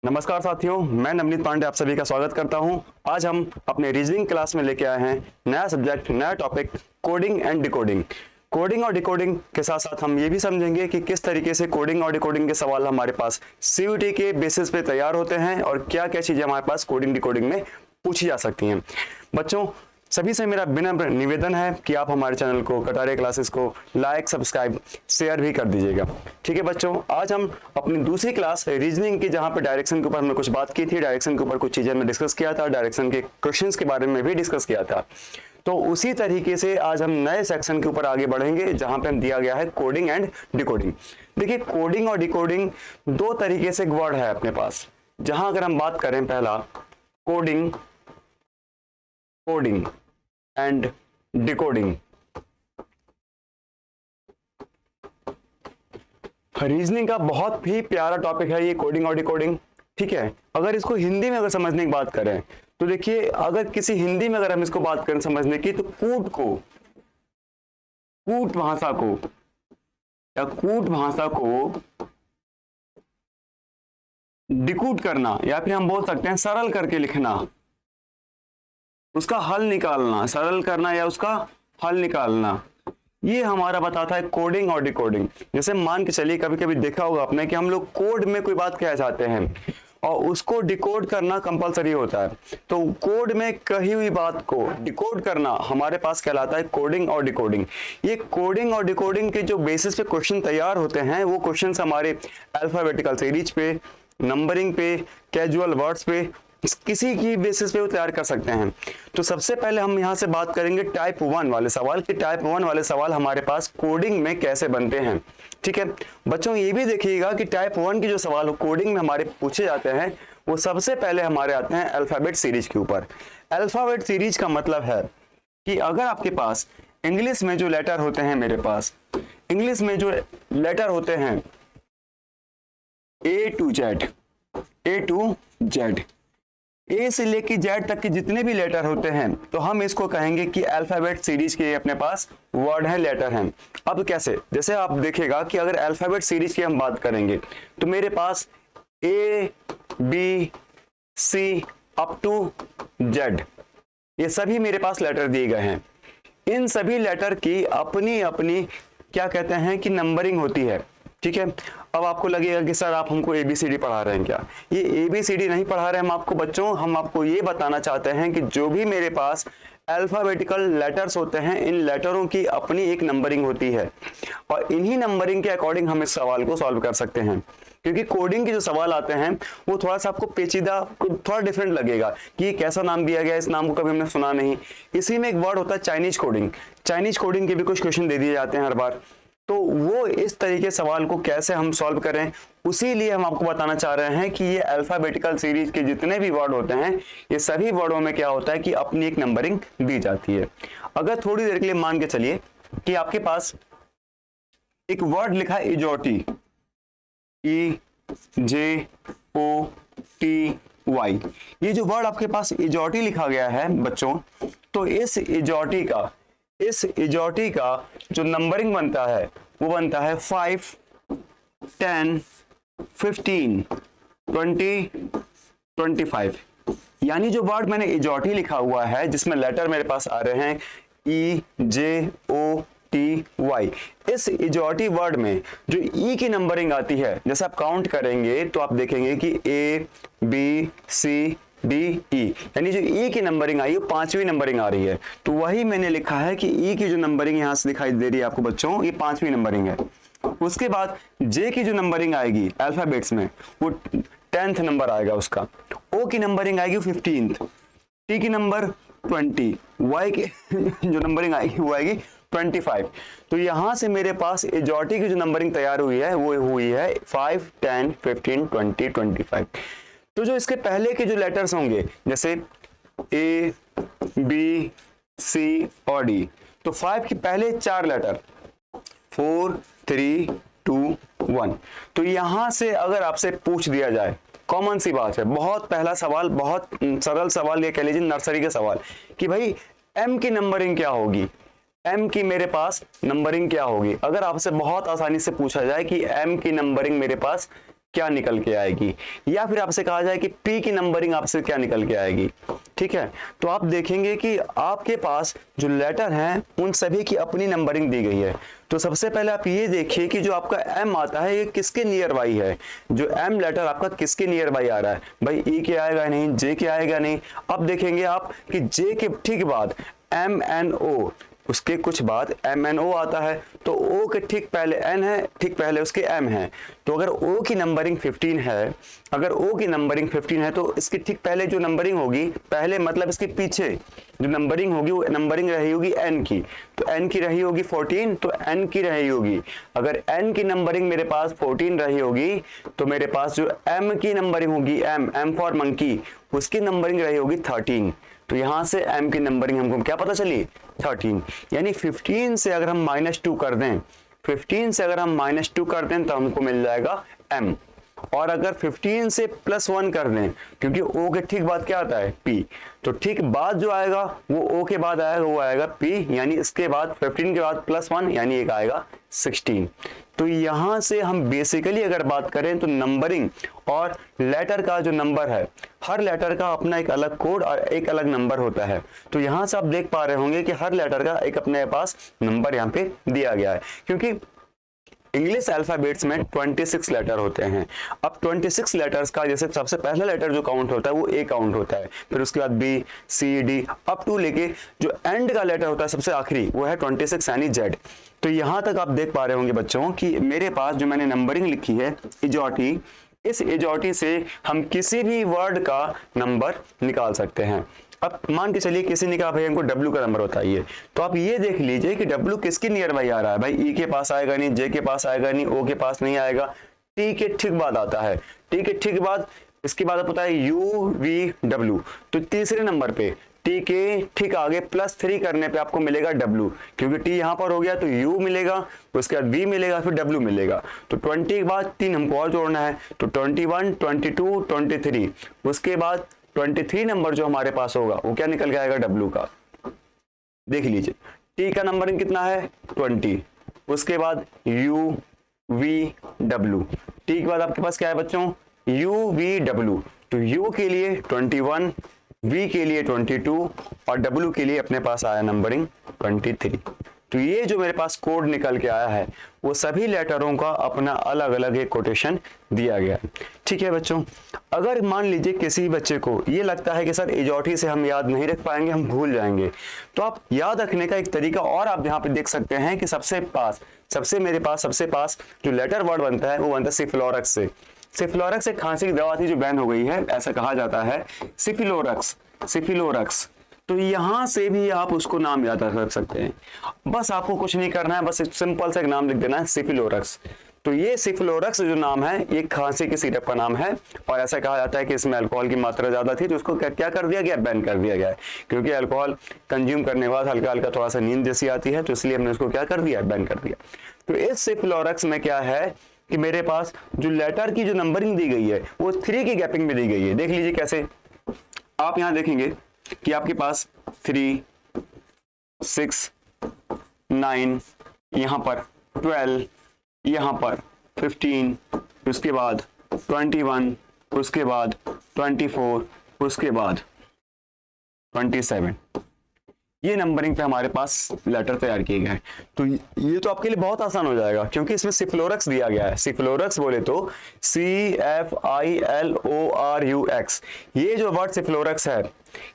नमस्कार साथियों, मैं नवनीत पांडे आप सभी का स्वागत करता हूं। आज हम अपने रीजनिंग क्लास में लेके आए हैं नया सब्जेक्ट, नया topic, coding and decoding. Coding और डिकोडिंग के साथ साथ हम ये भी समझेंगे कि किस तरीके से कोडिंग और डिकोडिंग के सवाल हमारे पास सीयूईटी के बेसिस पे तैयार होते हैं और क्या क्या चीजें हमारे पास कोडिंग डिकोडिंग में पूछी जा सकती हैं। बच्चों, सभी से मेरा विनम्र निवेदन है कि आप हमारे चैनल को, कटारे क्लासेस को लाइक, सब्सक्राइब, शेयर भी कर दीजिएगा। ठीक है बच्चों, आज हम अपनी दूसरी क्लास रीजनिंग की, जहां पे डायरेक्शन के ऊपर हमने कुछ बात की थी, डायरेक्शन के ऊपर कुछ चीजें हमने डिस्कस किया था, डायरेक्शन के क्वेश्चंस के बारे में भी डिस्कस किया था। तो उसी तरीके से आज हम नए सेक्शन के ऊपर आगे बढ़ेंगे जहां पे हम दिया गया है कोडिंग एंड डिकोडिंग। देखिए, कोडिंग और डिकोडिंग दो तरीके से वर्ड है अपने पास। जहां अगर हम बात करें पहला कोडिंग एंड डिकोडिंग, रीजनिंग का बहुत ही प्यारा टॉपिक है ये कोडिंग और डिकोडिंग। ठीक है, अगर इसको हिंदी में अगर समझने की बात करें तो देखिए, अगर किसी हिंदी में अगर हम इसको बात करें समझने की, तो कूट भाषा को डिकोड करना, या फिर हम बोल सकते हैं सरल करके लिखना, उसका हल निकालना, सरल करना या उसका हल निकालना, ये हमारा बताता है कोडिंग और डिकोडिंग। जैसे मान के चलिए, कभी कभी देखा होगा आपने कि हम लोग कोड में कोई बात कहना चाहते हैं और उसको डिकोड करना कंपलसरी होता है, तो कोड में कही हुई बात को डिकोड करना हमारे पास कहलाता है कोडिंग और डिकोडिंग। ये कोडिंग और डिकोडिंग के जो बेसिस पे क्वेश्चन तैयार होते हैं, वो क्वेश्चन हमारे अल्फाबेटिकल सीरीज पे, नंबरिंग पे, कैजुअल वर्ड्स पे, किसी की बेसिस पे वो तैयार कर सकते हैं। तो सबसे पहले हम यहाँ से बात करेंगे टाइप 1 वाले सवाल कि टाइप 1 वाले सवाल हमारे पास कोडिंग में कैसे बनते हैं। ठीक है बच्चों, ये भी देखिएगा कि टाइप 1 के जो सवाल कोडिंग में हमारे पूछे जाते हैं, वो सबसे पहले हमारे आते हैं अल्फाबेट सीरीज के ऊपर। अल्फाबेट सीरीज का मतलब है कि अगर आपके पास इंग्लिश में जो लेटर होते हैं, मेरे पास इंग्लिश में जो लेटर होते हैं ए टू जेड, ए से लेके जेड तक के जितने भी लेटर होते हैं, तो हम इसको कहेंगे कि अल्फाबेट सीरीज के अपने पास वर्ड है, लेटर हैं। अब कैसे, जैसे आप देखेगा कि अगर अल्फाबेट सीरीज की हम बात करेंगे तो मेरे पास A B C up to Z, ये सभी मेरे पास लेटर दिए गए हैं। इन सभी लेटर की अपनी अपनी क्या कहते हैं कि नंबरिंग होती है। ठीक है, अब आपको लगेगा कि सर आप हमको ABCD पढ़ा रहे हैं क्या? ये ABCD नहीं पढ़ा रहे हम आपको बच्चों, हम आपको ये बताना चाहते हैं कि जो भी मेरे पास अल्फाबेटिकल लेटर्स होते हैं, इन लेटरों की अपनी एक नंबरिंग होती है और इन्हीं नंबरिंग के अकॉर्डिंग हम इस सवाल को सॉल्व कर सकते हैं। क्योंकि कोडिंग के जो सवाल आते हैं वो थोड़ा सा आपको पेचीदा, थोड़ा डिफरेंट लगेगा कि कैसा नाम दिया गया, इस नाम को कभी हमने सुना नहीं। इसी में एक वर्ड होता है चाइनीज कोडिंग, चाइनीज कोडिंग के भी कुछ क्वेश्चन दे दिए जाते हैं हर बार। तो वो इस तरीके सवाल को कैसे हम सॉल्व करें, उसी लिए हम आपको बताना चाह रहे हैं कि ये अल्फाबेटिकल सीरीज के जितने भी वर्ड होते हैं, ये सभी वर्डों में क्या होता है कि अपनी एक नंबरिंग दी जाती है। अगर थोड़ी देर के लिए मान के चलिए कि आपके पास एक वर्ड लिखा है इजोटी, EJOTY, ये जो वर्ड आपके पास इजोटी लिखा गया है बच्चों, तो इस इजोटी का जो नंबरिंग बनता है वो बनता है 5, 10, 15, 20, 25। यानी जो वर्ड मैंने इजोटी लिखा हुआ है, जिसमें लेटर मेरे पास आ रहे हैं EJOTY, इस इजोटी वर्ड में जो ई की नंबरिंग आती है, जैसे आप काउंट करेंगे तो आप देखेंगे कि ABCDE, यानी जो ई की नंबरिंग आई है वो 5वीं नंबरिंग आ रही है। तो वही मैंने लिखा है कि ई की जो नंबरिंग यहां से दिखाई दे रही है आपको बच्चों, ये 5वीं नंबरिंग है। उसके बाद जे की जो नंबरिंग आएगी अल्फाबेट्स में, वो 10th नंबर आएगा उसका। ओ की नंबरिंग आएगी 15th, टी की नंबर 20, वाई की जो नंबरिंग आएगी वो आएगी 25। तो यहां से मेरे पास इजोटी की जो नंबरिंग तैयार हुई है वो हुई है 5, 10, 15, 20, 25। तो जो इसके पहले के जो लेटर्स होंगे, जैसे A, B, C और D, तो 5 के पहले 4 लेटर 4, 3, 2, 1। तो यहां से अगर आपसे पूछ दिया जाए, कॉमन सी बात है, बहुत पहला सवाल, बहुत सरल सवाल, ये कह लीजिए नर्सरी के सवाल, कि भाई M की नंबरिंग क्या होगी, M की मेरे पास नंबरिंग क्या होगी। अगर आपसे बहुत आसानी से पूछा जाए कि M की नंबरिंग मेरे पास क्या निकल के आएगी, या फिर आपसे कहा जाए कि पी की नंबरिंग आपसे क्या निकल के आएगी। ठीक है, तो आप देखेंगे कि आपके पास जो लेटर हैं उन सभी की अपनी नंबरिंग दी गई है। तो सबसे पहले आप ये देखिए कि जो आपका एम आता है ये किसके नियर बाई है, जो एम लेटर आपका किसके नियर बाई आ रहा है। भाई ई के आएगा नहीं, जे के आएगा नहीं। अब देखेंगे आप कि जे के ठीक बाद एम एन ओ, उसके कुछ बाद एम एन ओ आता है, तो ओ के ठीक पहले एन है, ठीक पहले उसके एम है। तो अगर ओ की नंबरिंग 15 है, अगर ओ की नंबरिंग 15 है तो इसकी ठीक पहले जो नंबरिंग होगी, पहले मतलब इसके पीछे जो नंबरिंग होगी वो नंबरिंग रही होगी एन की। तो एन की रही होगी 14, तो एन की रही होगी, अगर एन की नंबरिंग मेरे पास 14 रही होगी तो मेरे पास जो एम की नंबरिंग होगी, एम फॉर मंकी, उसकी नंबरिंग रही होगी 13। तो यहां से m की नंबरिंग हमको क्या पता चली, 13। यानी 15 से अगर हम -2 कर दें, 15 से अगर हम -2 कर दें तो हमको मिल जाएगा m। और अगर 15 से +1 कर दें, क्योंकि o के ठीक बाद क्या आता है p, तो ठीक बाद जो आएगा वो o के बाद आएगा, वो आएगा p, यानी इसके बाद 15 के बाद +1 यानी एक आएगा 16। तो यहां से हम बेसिकली अगर बात करें तो नंबरिंग और लेटर का जो नंबर है, हर लेटर का अपना एक अलग कोड और एक अलग नंबर होता है। तो यहां से आप देख पा रहे होंगे कि हर लेटर का एक अपने पास नंबर यहाँ पे दिया गया है, क्योंकि इंग्लिश अल्फाबेट्स में 26 लेटर होते हैं। अब 26 लेटर्स का जैसे सबसे पहला लेटर जो काउंट होता है वो ए काउंट होता है, फिर उसके बाद B, C, D up to लेके जो एंड का लेटर होता है सबसे आखिरी वो है 26 यानी जेड। तो यहां तक आप देख पा रहे होंगे बच्चों कि मेरे पास जो मैंने नंबरिंग लिखी है इजॉटी, इस इजॉटी से हम किसी भी वर्ड का नंबर निकाल सकते हैं। अब मान के चलिए किसी ने कहा भाई हमको W का नंबर बताइए, तो आप ये देख लीजिए कि W किसकी नियर बाई आ रहा है। भाई E के पास आएगा नहीं, J के पास आएगा नहीं, O के पास नहीं आएगा, T के ठीक बाद आता है, T के ठीक बाद इसके बाद पता है U V W, तो तीसरे नंबर पे T के ठीक आगे +3 करने पे आपको मिलेगा W, क्योंकि T यहाँ पर हो गया तो U मिलेगा, उसके बाद V मिलेगा, फिर W मिलेगा। तो 20 के बाद 3 हमको और जोड़ना है, तो 21, 22, 23, उसके बाद 23 नंबर जो हमारे पास होगा वो क्या निकल के आएगा, W का। देख लीजिए T का नंबरिंग कितना है 20, उसके बाद U V W, T के बाद आपके पास क्या है बच्चों U V W, तो U के लिए 21, V के लिए 22 और W के लिए अपने पास आया नंबरिंग 23। तो ये जो मेरे पास कोड निकल के आया है वो सभी लेटरों का अपना अलग अलग एक कोटेशन दिया गया है। ठीक है बच्चों, अगर मान लीजिए किसी बच्चे को ये लगता है कि सर इजॉटी से हम याद नहीं रख पाएंगे, हम भूल जाएंगे, तो आप याद रखने का एक तरीका और आप यहाँ पे देख सकते हैं कि सबसे पास जो लेटर वर्ड बनता है वो बनता है सिफ्लोरक्स से। सिफ्लोरक्स एक खांसी की दवा थी जो बैन हो गई है, ऐसा कहा जाता है सिफिलोरक्स। तो यहां से भी आप उसको नाम याद रख सकते हैं, बस आपको कुछ नहीं करना है, बस सिंपल से एक नाम लिख देना है सिफिलोरक्स। तो ये सिफिलोरक्स जो नाम है ये खांसी के सिरप का नाम है, और ऐसा कहा जाता है कि इसमें अल्कोहल की मात्रा ज्यादा थी तो उसको क्या कर दिया गया, बैन कर दिया गया है, क्योंकि अल्कोहल कंज्यूम करने के बाद हल्का हल्का थोड़ा सा नींद जैसी आती है, तो इसलिए हमने उसको क्या कर दिया, बैन कर दिया। तो इस सिफिलोरक्स में क्या है कि मेरे पास जो लेटर की जो नंबरिंग दी गई है वो 3 की गैपिंग में दी गई है। देख लीजिए कैसे, आप यहां देखेंगे कि आपके पास 3, 6, 9, यहां पर 12, यहां पर 15, उसके बाद 21, उसके बाद 24, उसके बाद 27, ये नंबरिंग पे हमारे पास लेटर तैयार किए गए हैं। तो ये तो आपके लिए बहुत आसान हो जाएगा, क्योंकि इसमें सिफ्लोरक्स दिया गया है। सिफ्लोरक्स बोले तो CFILORUX, ये जो वर्ड सिफ्लोरक्स है,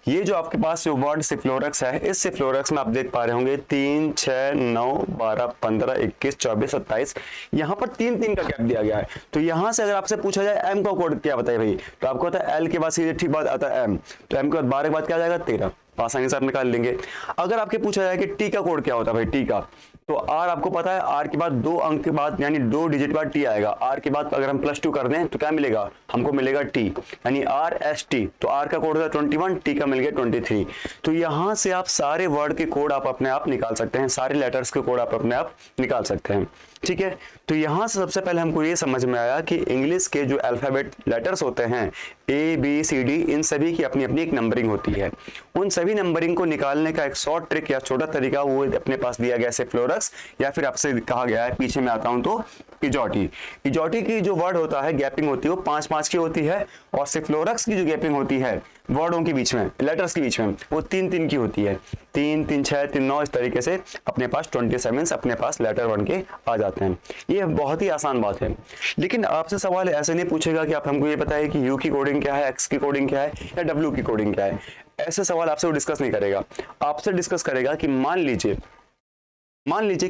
ये जो आपके पास जो वर्ड सिफ्लोरक्स है, इस सिफ्लोरक्स में आप देख पा रहे होंगे 3, 6, 9, 12, 15, 21, 24, 27, यहाँ पर 3 का गैप दिया गया है। तो यहाँ से अगर आपसे पूछा जाए एम का कोड क्या बताइए भाई, तो आपको पता है एल के बाद सीधे ठीक बात आता है एम, तो एम के बाद 12 के बाद क्या आ जाएगा 13, आसानी से आप निकाल लेंगे। अगर आपके पूछा जाए कि टी का कोड क्या होता है भाई, टी का, तो आर आपको पता है, आर के बाद 2 अंक के बाद यानी 2 डिजिट बाद टी आएगा। आर के बाद अगर हम +2 कर दें तो क्या मिलेगा, हमको मिलेगा टी, यानी RST। तो आर का कोड होता है 21, टी का मिल गया 23। तो यहां से आप सारे वर्ड के कोड आप अपने आप निकाल सकते हैं, सारे लेटर्स के कोड आप अपने आप निकाल सकते हैं। ठीक है, तो यहां से सबसे पहले हमको ये समझ में आया कि इंग्लिश के जो अल्फाबेट लेटर्स होते हैं ए बी सी डी, इन सभी की अपनी अपनी एक नंबरिंग होती है। उन सभी नंबरिंग को निकालने का एक शॉर्ट ट्रिक या छोटा तरीका वो अपने पास दिया गया सेफ्लोरक्स, या फिर आपसे कहा गया है, पीछे में आता हूं तो इजोटी। इजोटी की जो वर्ड होता है गैपिंग होती है वो 5-5 की होती है, और सेफ्लोरक्स की जो गैपिंग होती है वर्डों के बीच में, लेटर्स के बीच में, वो 3-3 की होती है। 3, 3, 6, 3, 9, इस तरीके से अपने पास 27 अपने पास लेटर बन के आ जाते हैं। ये बहुत ही आसान बात है। लेकिन आपसे सवाल ऐसे नहीं पूछेगा कि आप हमको ये बताइए कि यू की कोडिंग क्या है, एक्स की कोडिंग क्या है, या डब्ल्यू की कोडिंग क्या है। ऐसे सवाल आपसे वो डिस्कस नहीं करेगा। आपसे डिस्कस करेगा कि मान लीजिए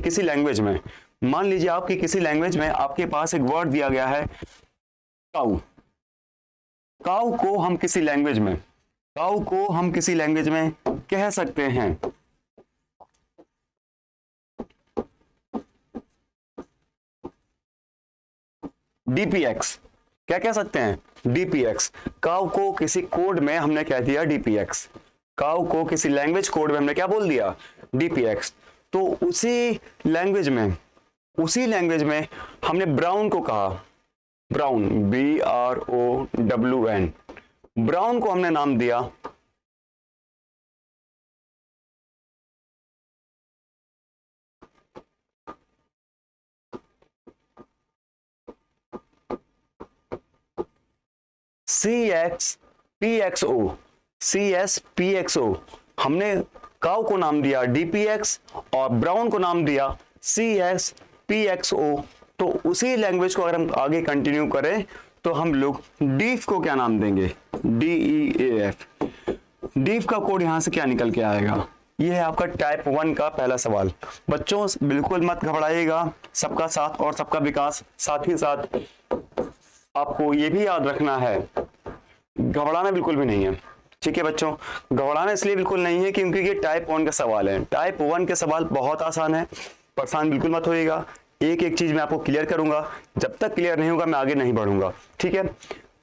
किसी लैंग्वेज में, मान लीजिए आपकी किसी लैंग्वेज में आपके पास एक वर्ड दिया गया है काऊ। काऊ को हम किसी लैंग्वेज में कह सकते हैं डीपीएक्स। क्या कह सकते हैं? डीपीएक्स। काऊ को किसी कोड में हमने कह दिया डीपीएक्स। काऊ को किसी लैंग्वेज कोड में हमने क्या बोल दिया? डीपीएक्स। तो उसी लैंग्वेज में हमने ब्राउन को कहा, ब्राउन, BROWN। ब्राउन को हमने नाम दिया CSPXO। हमने काऊ को नाम दिया डीपीएक्स और ब्राउन को नाम दिया CSPXO। तो उसी लैंग्वेज को अगर हम आगे कंटिन्यू करें तो हम लोग डीफ को क्या नाम देंगे? DEAF। डीफ का कोड यहां से क्या निकल के आएगा? ये है आपका टाइप 1 का पहला सवाल। बच्चों बिल्कुल मत घबराइएगा, सबका साथ और सबका विकास। साथ ही साथ आपको ये भी याद रखना है, घबराना बिल्कुल भी नहीं है। ठीक है बच्चों, घबराना इसलिए बिल्कुल नहीं है क्योंकि ये टाइप 1 का सवाल है। टाइप 1 के सवाल बहुत आसान है, परेशान बिल्कुल मत होइएगा। एक एक चीज मैं आपको क्लियर करूंगा, जब तक क्लियर नहीं होगा मैं आगे नहीं बढ़ूंगा। ठीक है,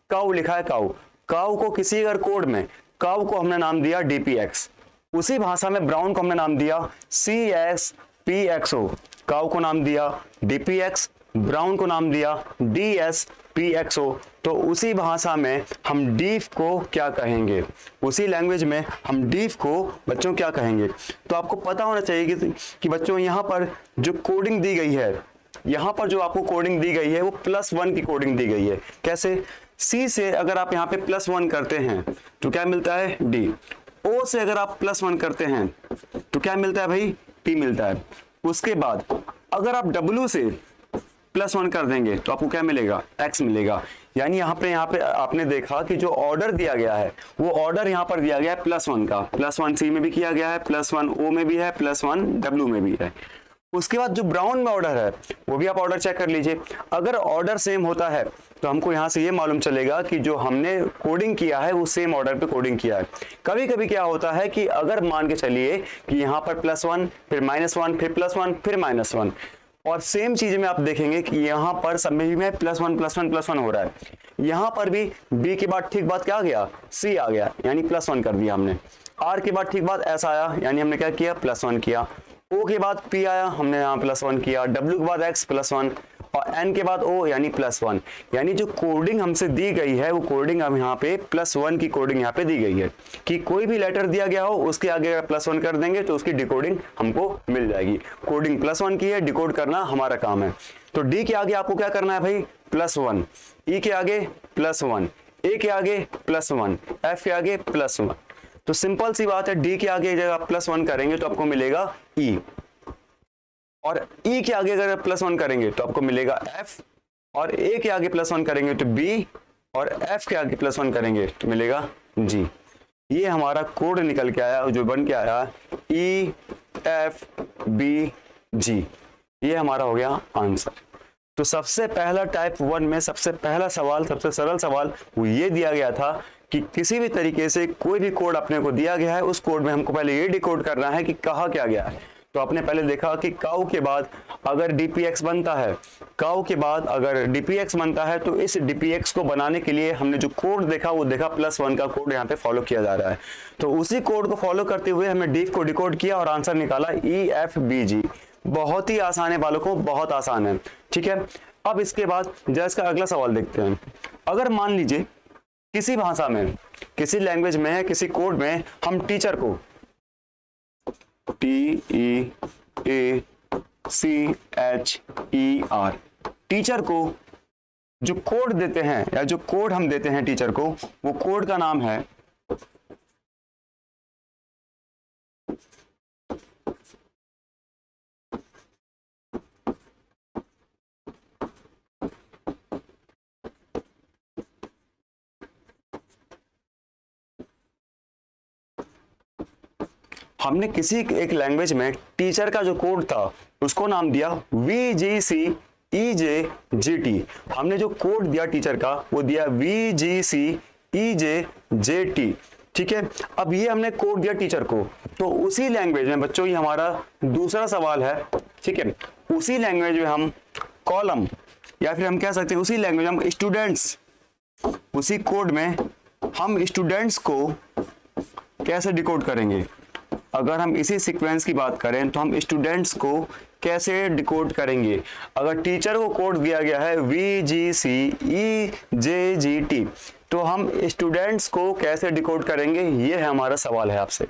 काऊ लिखा है काऊ। काऊ को किसी अगर कोड में, काऊ को हमने नाम दिया डीपीएक्स। उसी भाषा में ब्राउन को हमने नाम दिया CSPXO। काऊ को नाम दिया डीपीएक्स, ब्राउन को नाम दिया DSPXO। तो उसी भाषा में हम डीफ को क्या कहेंगे? उसी लैंग्वेज में हम डीफ को बच्चों क्या कहेंगे? तो आपको पता होना चाहिए कि बच्चों यहाँ पर जो कोडिंग दी गई है, यहाँ पर जो आपको कोडिंग दी गई है वो +1 की कोडिंग दी गई है। कैसे? C से अगर आप यहाँ पे +1 करते हैं तो क्या मिलता है? D। O से अगर आप +1 करते हैं तो क्या मिलता है भाई? P मिलता है। उसके बाद अगर आप W से +1 कर देंगे तो आपको क्या मिलेगा? X मिलेगा। यानी यहाँ पे आपने देखा कि जो ऑर्डर दिया गया है वो ऑर्डर यहाँ पर दिया गया है +1 का। +1 C में भी किया गया है, +1 O में भी है, +1 W में भी है। उसके बाद जो ब्राउन में ऑर्डर है वो भी आप ऑर्डर चेक कर लीजिए। अगर ऑर्डर सेम होता है तो हमको यहाँ से ये मालूम चलेगा कि जो हमने कोडिंग किया है वो सेम ऑर्डर पे कोडिंग किया है। कभी कभी क्या होता है कि अगर मान के चलिए कि यहाँ पर +1 फिर -1 फिर +1 फिर -1, और सेम चीज में आप देखेंगे कि यहाँ पर सब में +1 हो रहा है। यहाँ पर भी B के बाद ठीक बात क्या आ गया? C आ गया, यानी +1 कर दिया हमने। R के बाद ठीक बात S आया, यानी हमने क्या किया? +1 किया। O के बाद P आया, हमने यहाँ +1 किया। W के बाद X +1, और N के बाद O यानी +1। यानी जो कोडिंग हमसे दी गई है वो कोडिंग हम यहाँ पे +1 की कोडिंग यहाँ पे दी गई है कि कोई भी लेटर दिया गया हो उसके आगे अगर +1 कर देंगे तो उसकी डिकोडिंग हमको मिल जाएगी। कोडिंग +1 की है, डिकोड करना हमारा काम है। तो D के आगे आपको क्या करना है भाई? +1, E के आगे +1, A के आगे +1, F के आगे +1। तो सिंपल सी बात है, D के आगे जब आप +1 करेंगे तो आपको मिलेगा E, और E के आगे अगर +1 करेंगे तो आपको मिलेगा F, और A के आगे +1 करेंगे तो B, और F के आगे +1 करेंगे तो मिलेगा G। ये हमारा कोड निकल के आया, जो बन के आया EFBG। ये हमारा हो गया आंसर। तो सबसे पहला टाइप 1 में सबसे पहला सवाल, सबसे सरल सवाल वो ये दिया गया था कि किसी भी तरीके से कोई भी कोड अपने को दिया गया है, उस कोड में हमको पहले ये डिकोड करना है कि कहा क्या गया है। तो आपने पहले देखा कि काऊ के बाद अगर डीपीएक्स बनता है, काऊ के बाद अगर डीपीएक्स बनता है तो इस डीपीएक्स को बनाने के लिए हमने जो कोड देखा वो देखा +1 का कोड यहाँ पे फॉलो किया जा रहा है। तो उसी कोड को फॉलो करते हुए हमने डीफ को डिकोड किया और आंसर निकाला EFBG। बहुत ही आसान है बालकों, बहुत आसान है। ठीक है, अब इसके बाद जरा इसका अगला सवाल देखते हैं। अगर मान लीजिए किसी भाषा में, किसी लैंग्वेज में, किसी कोड में हम टीचर को TEACHER टीचर को जो कोड देते हैं या जो कोड हम देते हैं टीचर को, वो कोड का नाम है हमने किसी एक लैंग्वेज में टीचर का जो कोड था उसको नाम दिया VGCEJGT। हमने जो कोड दिया टीचर का वो दिया VGCEJGT। ठीक है, अब ये हमने कोड दिया टीचर को, तो उसी लैंग्वेज में बच्चों, ये हमारा दूसरा सवाल है। ठीक है, उसी लैंग्वेज में हम कॉलम या फिर हम कह सकते हैं उसी लैंग्वेज में हम स्टूडेंट्स, उसी कोड में हम स्टूडेंट्स को कैसे डिकोड करेंगे। अगर हम इसी सीक्वेंस की बात करें तो हम स्टूडेंट्स को कैसे डिकोड करेंगे। अगर टीचर को कोड दिया गया है VGCEJGT, तो हम स्टूडेंट्स को कैसे डिकोड करेंगे, ये है हमारा सवाल है आपसे।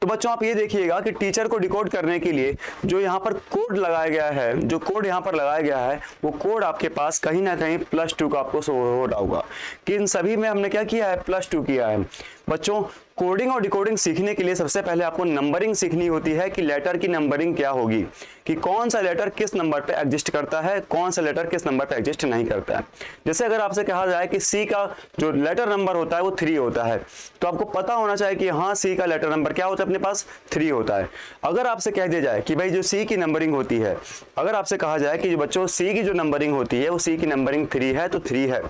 तो बच्चों आप ये देखिएगा कि टीचर को डिकोड करने के लिए जो यहाँ पर कोड लगाया गया है, जो कोड यहाँ पर लगाया गया है, वो कोड आपके पास कहीं ना कहीं +2 का आपको शो हो रहा होगा कि इन सभी में हमने क्या किया है, +2 किया है। बच्चों कोडिंग और डिकोडिंग सीखने के लिए सबसे पहले आपको नंबरिंग सीखनी होती है कि लेटर की नंबरिंग क्या होगी, कि कौन सा लेटर किस नंबर पे एग्जिस्ट करता है, कौन सा लेटर किस नंबर पे एग्जिस्ट नहीं करता है। जैसे अगर आपसे कहा जाए कि सी का जो लेटर नंबर होता है वो 3 होता है, तो आपको पता होना चाहिए कि हाँ सी का लेटर नंबर क्या होता है, अपने पास 3 होता है। अगर आपसे कह दिया जाए कि भाई जो सी की नंबरिंग होती है, अगर आपसे कहा जाए कि बच्चों सी की जो नंबरिंग होती है वो सी की नंबरिंग 3 है, तो 3 है।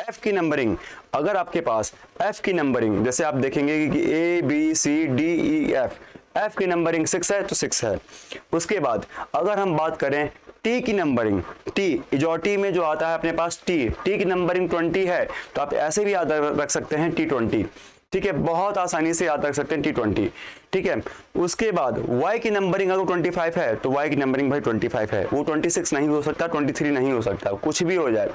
एफ की नंबरिंग, अगर आपके पास एफ की नंबरिंग, जैसे आप देखेंगे कि ABCDEF, एफ की नंबरिंग 6 है तो 6 है। उसके बाद अगर हम बात करें टी की नंबरिंग, टी इजॉटी में जो आता है अपने पास टी की नंबरिंग 20 है, तो आप ऐसे भी याद रख सकते हैं T20। ठीक है, बहुत आसानी से याद रख सकते हैं T20। ठीक है, उसके बाद y की नंबरिंग अगर 25 है तो y की नंबरिंग भाई 25 है, वो 26 नहीं हो सकता, 23 नहीं हो सकता, कुछ भी हो जाए।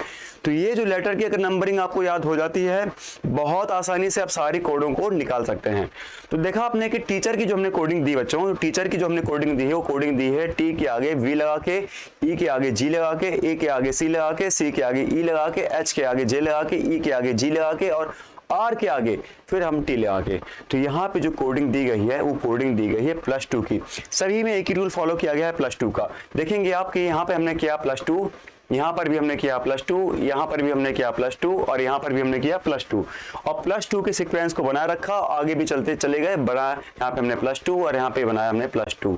तो ये जो लेटर की अगर नंबरिंग आपको याद हो जाती है, बहुत आसानी से आप सारी कोडों को निकाल सकते हैं। तो देखा आपने कि टीचर की जो हमने कोडिंग दी बच्चों, टीचर की जो हमने कोडिंग दी है वो कोडिंग दी है टी के आगे V लगा के, ई के आगे G लगा के, ए के आगे C लगा के, C के आगे E लगा के, H के आगे J लगा के, E के आगे G लगा के और R के आगे फिर हम T लगा के। तो यहाँ पे जो कोडिंग दी गई है वो कोडिंग दी गई है +2 की। सभी में एक ही रूल फॉलो किया गया है +2 का। देखेंगे आप कि यहाँ पे हमने किया +2, यहाँ पर भी हमने किया +2, यहाँ पर भी हमने किया +2 और यहाँ पर भी हमने किया +2 और +2 के सीक्वेंस को बनाए रखा, आगे भी चलते चले गए, बना यहाँ पे हमने +2 और यहाँ पे बनाया हमने +2।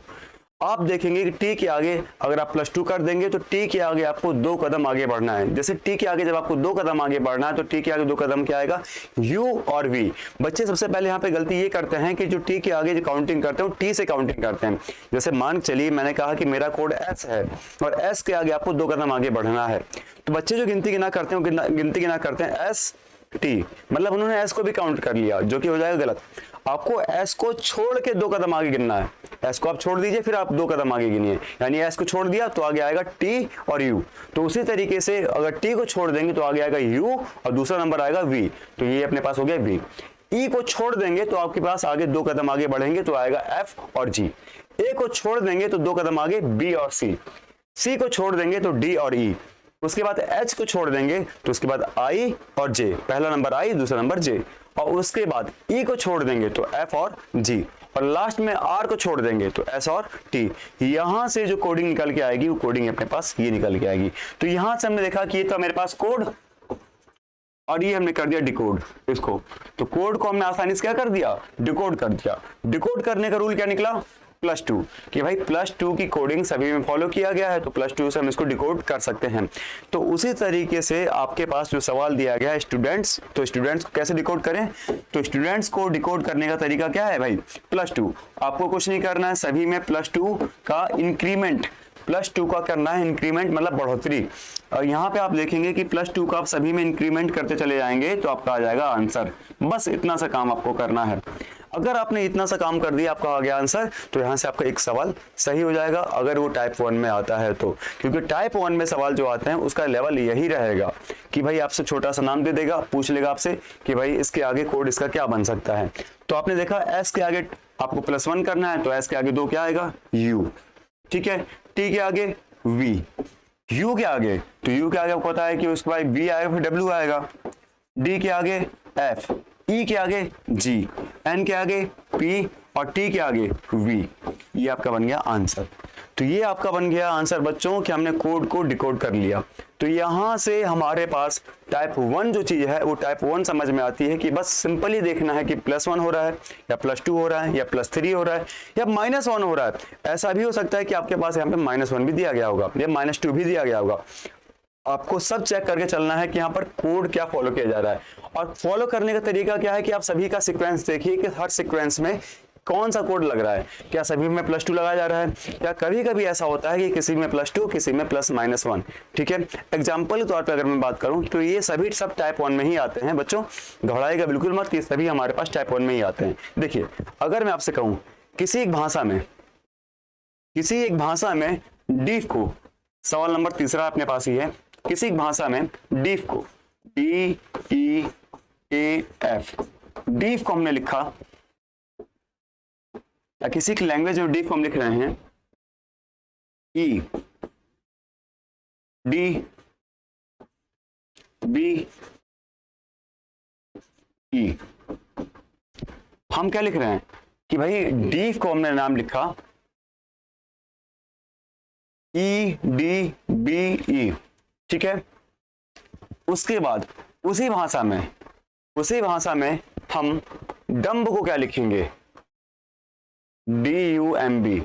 आप देखेंगे कि टी के आगे अगर आप +2 कर देंगे तो टी के आगे आपको 2 कदम आगे बढ़ना है। जैसे टी के आगे जब आपको 2 कदम आगे बढ़ना है तो टी के आगे 2 कदम क्या आएगा, यू और वी। बच्चे सबसे पहले यहाँ पे गलती ये करते हैं कि जो टी के आगे जो काउंटिंग करते हैं वो टी से काउंटिंग करते हैं। जैसे मान चलिए मैंने कहा कि मेरा कोड एस है और एस के आगे आपको 2 कदम आगे बढ़ना है, तो बच्चे जो गिनती गिना करते हैं गिनती गिना करते हैं एस टी, मतलब उन्होंने एस को भी काउंट कर लिया, जो कि हो जाएगा गलत। आपको एस को छोड़ के 2 कदम आगे गिनना है। एस को आप छोड़ दीजिए, फिर आप 2 कदम आगे गिनिए, यानी एस को छोड़ दिया तो आगे आएगा टी और यू। तो उसी तरीके से अगर टी को छोड़ देंगे तो आगे आएगा यू और दूसरा नंबर आएगा वी, तो ये अपने पास हो गया वी। ई को छोड़ देंगे तो आपके पास आगे 2 कदम आगे बढ़ेंगे तो आएगा एफ और जी। ए को छोड़ देंगे तो 2 कदम आगे बी और सी। सी को छोड़ देंगे तो डी और ई। उसके बाद H को छोड़ देंगे तो उसके बाद I और J, पहला नंबर I दूसरा नंबर J, और उसके बाद E को छोड़ देंगे तो F और G, और लास्ट में R को छोड़ देंगे तो S और T। यहां से जो कोडिंग निकल के आएगी वो कोडिंग अपने पास ये निकल के आएगी। तो यहां से हमने देखा कि ये था मेरे पास कोड और ये हमने कर दिया डिकोड इसको। तो कोड को हमने आसानी से क्या कर दिया, डिकोड कर दिया। डिकोड करने का रूल क्या निकला, +2, कि भाई +2 की कोडिंग सभी में फॉलो किया गया है, तो +2 से हम इसको डिकोड कर सकते हैं। तो उसी तरीके से आपके पास जो सवाल दिया गया है स्टूडेंट्स, तो स्टूडेंट्स को कैसे डिकोड करें, तो स्टूडेंट्स को डिकोड करने का तरीका क्या है भाई, +2। आपको कुछ नहीं करना है, सभी में +2 का इंक्रीमेंट, +2 का करना है इंक्रीमेंट, मतलब बढ़ोतरी। और यहाँ पे आप देखेंगे कि +2 का आप सभी में इंक्रीमेंट करते चले जाएंगे तो आपका आ जाएगा आंसर। बस इतना सा काम आपको करना है। अगर आपने इतना सा काम कर दिया, आपका आ गया आंसर, तो यहाँ से आपका एक सवाल सही हो जाएगा अगर वो टाइप 1 में आता है तो। क्योंकि टाइप 1 में सवाल जो आते हैं उसका लेवल यही रहेगा कि भाई आपसे छोटा सा नाम दे देगा, पूछ लेगा आपसे कि भाई इसके आगे कोड इसका क्या बन सकता है। तो आपने देखा एस के आगे आपको +1 करना है, तो एस के आगे 2 क्या आएगा, यू, ठीक है। टी के आगे वी, यू के आगे, तो यू के आगे आपको पता है कि उसके बाद वी आएगा, फिर डब्ल्यू आएगा, डी के आगे एफ, ई के आगे जी, एन के आगे पी और टी के आगे वी। ये आपका बन गया आंसर। तो ये आपका बन गया आंसर बच्चों कि हमने कोड को डिकोड कर लिया। तो यहां से हमारे पास टाइप 1 जो चीज है वो टाइप 1 समझ में आती है कि बस सिंपली देखना है कि +1 हो रहा है या +2 हो रहा है या +3 हो रहा है या -1 हो रहा है। ऐसा भी हो सकता है कि आपके पास यहाँ पे -1 भी दिया गया होगा या -2 भी दिया गया होगा। आपको सब चेक करके चलना है कि यहाँ पर कोड क्या फॉलो किया जा रहा है। और फॉलो करने का तरीका क्या है कि आप सभी का सीक्वेंस देखिए कि हर सीक्वेंस में कौन सा कोड लग रहा है। क्या सभी में +2 लगाया जा रहा है, या कभी कभी ऐसा होता है कि किसी में +2 किसी में +-1, ठीक है। एग्जाम्पल के तौर पर अगर मैं बात करूं तो ये सभी सब टाइप 1 में ही आते हैं बच्चों, घबराइएगा बिल्कुल मत कि सभी हमारे पास टाइप 1 में ही आते हैं। देखिए अगर मैं आपसे कहूं किसी एक भाषा में डीफ को, सवाल नंबर 3 अपने पास ही है, किसी एक भाषा में डीफ को DEAF, डीफ को हमने लिखा, या किसी की लैंग्वेज में डीफ को हम लिख रहे हैं EDBE। हम क्या लिख रहे हैं कि भाई डीफ को हमने नाम लिखा EDBE, ठीक है। उसके बाद उसी भाषा में हम डम्ब को क्या लिखेंगे, DUMB,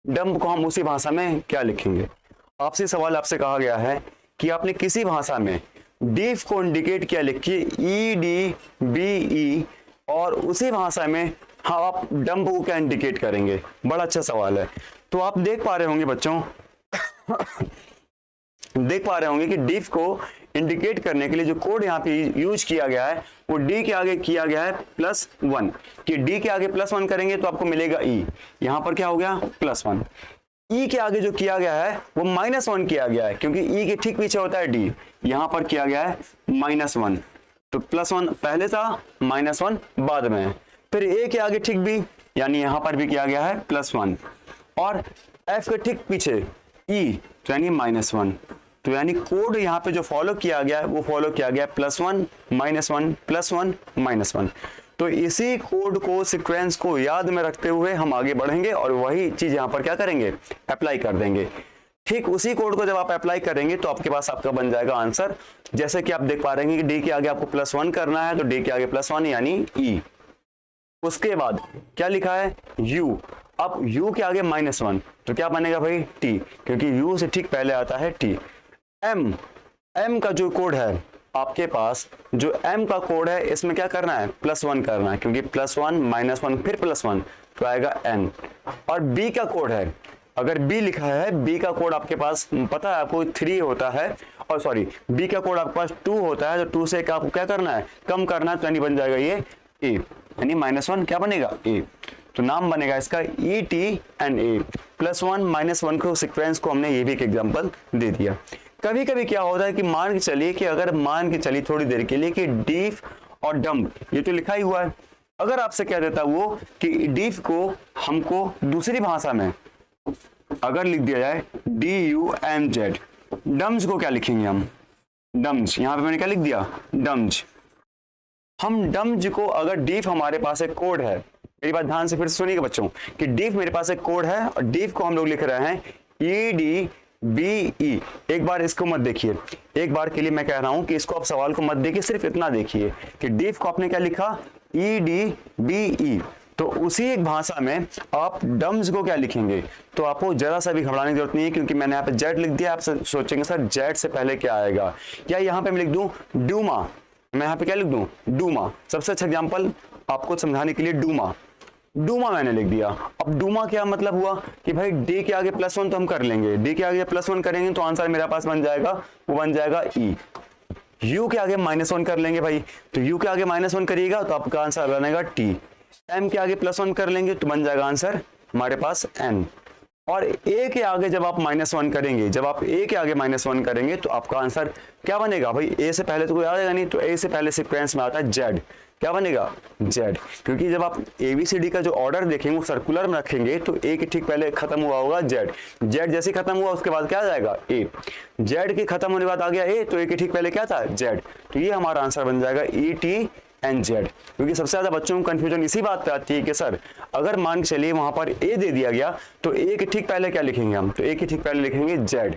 डम्ब को हम उसी भाषा में क्या लिखेंगे। आपसे सवाल आपसे कहा गया है कि आपने किसी भाषा में डीफ को इंडिकेट किया, लिखिए EDBE, और उसी भाषा में हाँ आप डम्ब को क्या इंडिकेट करेंगे। बड़ा अच्छा सवाल है। तो आप देख पा रहे होंगे बच्चों कि डीफ को इंडिकेट करने के लिए जो कोड यहाँ पे यूज किया गया है वो डी के आगे किया गया है +1, कि डी के आगे +1 करेंगे तो आपको मिलेगा ई। यहाँ पर क्या हो गया +1। ई के आगे जो किया गया है वो -1 किया गया है, क्योंकि ई के ठीक पीछे होता है डी, यहाँ पर किया गया है -1। तो +1 पहले था, -1 बाद में। फिर ए के आगे ठीक भी, यानी यहाँ पर भी किया गया है +1, और एफ के ठीक पीछे ई, तो यानी -1। तो यानी कोड यहाँ पे जो फॉलो किया गया है वो फॉलो किया गया +1 -1 +1 -1। तो इसी कोड को, सीक्वेंस को याद में रखते हुए हम आगे बढ़ेंगे और वही चीज यहाँ पर क्या करेंगे, अप्लाई कर देंगे। ठीक उसी कोड को जब आप अप्लाई करेंगे तो आपके पास आपका बन जाएगा आंसर। जैसे कि आप देख पा रहे हैं कि डी के आगे आपको +1 करना है, तो डी के आगे +1 यानी ई। उसके बाद क्या लिखा है यू, अब यू के आगे -1, तो क्या बनेगा भाई टी, क्योंकि यू से ठीक पहले आता है टी। एम का जो कोड है आपके पास, जो एम का कोड है इसमें क्या करना है, +1 करना है, क्योंकि +1 -1 फिर +1 तो आएगा एन। और बी का कोड है, अगर बी लिखा है, बी का कोड आपके पास पता है आपको 3 होता है, और सॉरी बी का कोड आपके पास 2 होता है, तो 2 से आपको क्या करना है, कम करना है, तो यानी बन जाएगा ये ए, यानी -1 क्या बनेगा ए। तो नाम बनेगा इसका ETNA। +1 -1 को सीक्वेंस को हमने ये भी एक एग्जांपल दे दिया। कभी कभी क्या होता है कि मान के चलिए कि अगर मान के चलिए थोड़ी देर के लिए कि डीफ और डम्ब ये तो लिखा ही हुआ है, अगर आपसे कह देता वो कि डीफ को हमको दूसरी भाषा में अगर लिख दिया जाए DUMZ, डम्ज को क्या लिखेंगे हम, डम्ज, यहां पे मैंने क्या लिख दिया डम्ज। हम डम्ज को, अगर डीफ हमारे पास एक कोड है, मेरी बात ध्यान से फिर सुनिएगा बच्चों, कि डीफ मेरे पास एक कोड है और डीफ को हम लोग लिख रहे हैं EDBE। एक बार इसको मत देखिए, एक बार के लिए मैं कह रहा हूं कि इसको आप सवाल को मत देखिए, सिर्फ इतना देखिए कि डीफ को आपने क्या लिखा EDBE। तो उसी एक भाषा में आप डम्स को क्या लिखेंगे, तो आपको जरा सा भी घबराने की जरूरत नहीं है, क्योंकि मैंने यहाँ पे जेड लिख दिया। आप सोचेंगे सर जेड से पहले क्या आएगा, या यहाँ पे मैं लिख दूं डूमा, मैं यहाँ पे क्या लिख दूं डूमा। सबसे अच्छा एग्जाम्पल आपको समझाने के लिए डूमा, डूमा मैंने लिख दिया। अब डूमा क्या मतलब हुआ कि भाई डी के आगे +1 तो हम कर लेंगे, डी के आगे +1 करेंगे तो आंसर मेरे पास बन जाएगा, वो बन जाएगा ई। यू के आगे -1 कर लेंगे भाई, तो यू के आगे -1 करिएगा तो आपका आंसर बनेगा टी। m के आगे +1 कर लेंगे तो बन जाएगा आंसर हमारे पास n। और a के आगे जब आप -1 करेंगे, जब आप a के आगे -1 करेंगे तो आपका आंसर क्या बनेगा भाई? a से पहले तो कोई आ जाएगा नहीं, तो a से पहले सीक्वेंस में आता है z। क्या बनेगा? z। क्योंकि जब आप ABCD का जो ऑर्डर देखेंगे वो सर्कुलर में रखेंगे तो a के ठीक पहले खत्म हुआ होगा z। z जैसे खत्म हुआ उसके बाद क्या आ जाएगा? a। z के खत्म होने के बाद आ गया a, तो a के ठीक पहले क्या था? z। तो ये हमारा आंसर बन जाएगा ETNZ। क्योंकि सबसे ज्यादा बच्चों को कंफ्यूजन इसी बात पे आती है कि सर अगर मान के चलिए वहां पर a दे दिया गया तो a के ठीक पहले क्या लिखेंगे हम? तो a के ठीक पहले लिखेंगे z,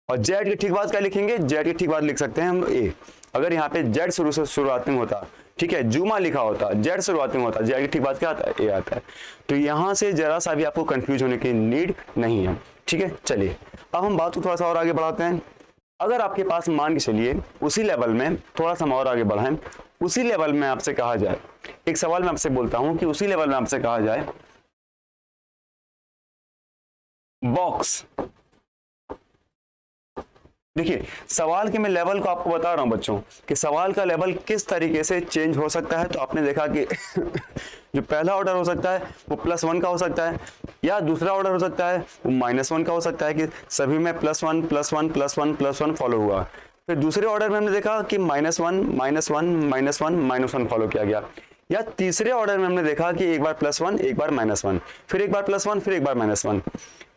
और z के ठीक बाद क्या लिखेंगे? z के ठीक बाद लिख सकते हैं हम a। अगर यहाँ पे z शुरू से शुरुआत में होता, ठीक है, जुमा लिखा होता, z शुरुआत में होता, z के ठीक बाद क्या आता है? a आता है। तो यहाँ से जरा सा भी आपको कंफ्यूज होने की नीड नहीं है, ठीक है। चलिए अब हम बात को थोड़ा सा और आगे बढ़ाते हैं। अगर आपके पास मान के चलिए उसी लेवल में थोड़ा सा और आगे बढ़ाएं, उसी लेवल में आपसे कहा जाए, एक सवाल मैं आपसे बोलता हूं कि उसी लेवल में आपसे कहा जाए बॉक्स। देखिए सवाल के मैं लेवल को आपको बता रहा हूं बच्चों कि सवाल का लेवल किस तरीके से चेंज हो सकता है। तो आपने देखा कि जो पहला ऑर्डर हो सकता है वो +1 का हो सकता है, या दूसरा ऑर्डर हो सकता है वो -1 का हो सकता है कि सभी में +1 +1 +1 +1 फॉलो हुआ। फिर दूसरे ऑर्डर में हमने देखा कि -1 -1 -1 -1 फॉलो किया गया, या तीसरे ऑर्डर में हमने देखा कि एक बार +1 एक बार -1, फिर एक बार +1 फिर एक बार -1,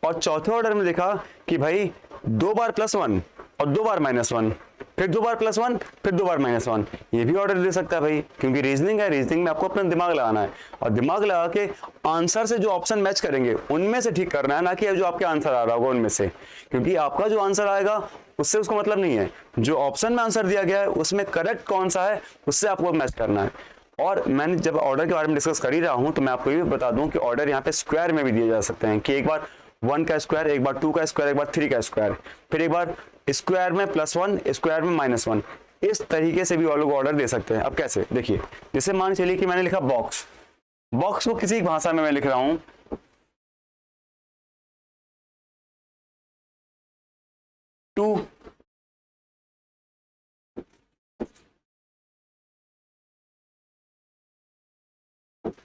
और चौथे ऑर्डर में देखा कि भाई 2 बार +1 और 2 बार -1, फिर 2 बार +1 फिर 2 बार -1। ये भी ऑर्डर दे सकता है भाई, क्योंकि रीजनिंग है, रीजनिंग में आपको अपना दिमाग लगाना है और दिमाग लगा के आंसर से जो ऑप्शन मैच करेंगे उनमें से ठीक करना है, ना कि जो आपके आंसर आ रहा होगा उनमें से, क्योंकि आपका जो आंसर आएगा उससे उसको मतलब नहीं है। जो ऑप्शन में आंसर दिया गया है उसमें करेक्ट कौन सा है उससे आपको मैच करना है। और मैंने जब ऑर्डर के बारे में डिस्कस कर ही रहा हूं तो मैं आपको ये भी बता दूं कि ऑर्डर यहाँ पे स्क्वायर में भी दिए जा सकते हैं, कि एक बार 1 का स्क्वायर, एक बार 2 का स्क्वायर, एक बार 3 का स्क्वायर, फिर एक बार स्क्वायर में +1 स्क्वायर में -1। इस तरीके से भी वो लोग ऑर्डर दे सकते हैं। अब कैसे? देखिए जैसे मान चलिए कि मैंने लिखा बॉक्स, बॉक्स को किसी भाषा में मैं लिख रहा हूं 2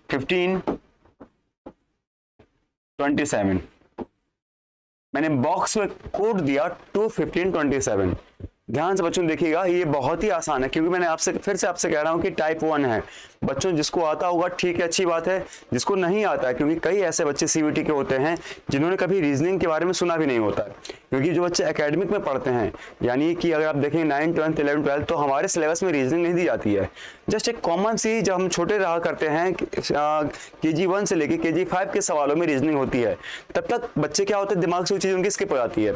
15 27। मैंने बॉक्स में कोड दिया 2 15 27। ध्यान से बच्चों देखिएगा, ये बहुत ही आसान है, क्योंकि मैंने आपसे फिर से आपसे कह रहा हूं कि टाइप 1 है। बच्चों जिसको आता होगा ठीक है, अच्छी बात है, जिसको नहीं आता है, क्योंकि कई ऐसे बच्चे CBT के होते हैं जिन्होंने कभी रीजनिंग के बारे में सुना भी नहीं होता है। क्योंकि जो बच्चे एकेडमिक में पढ़ते हैं, यानी कि अगर आप देखें 9th 10th 11th 12th, तो हमारे सिलेबस में रीजनिंग नहीं दी जाती है। जस्ट एक कॉमन सी, जब हम छोटे रहा करते हैं KG 1 से लेके KG 5 के सवालों में रीजनिंग होती है, तब तक बच्चे क्या होते हैं, दिमाग से वो चीज़ उनकी स्किप हो जाती है।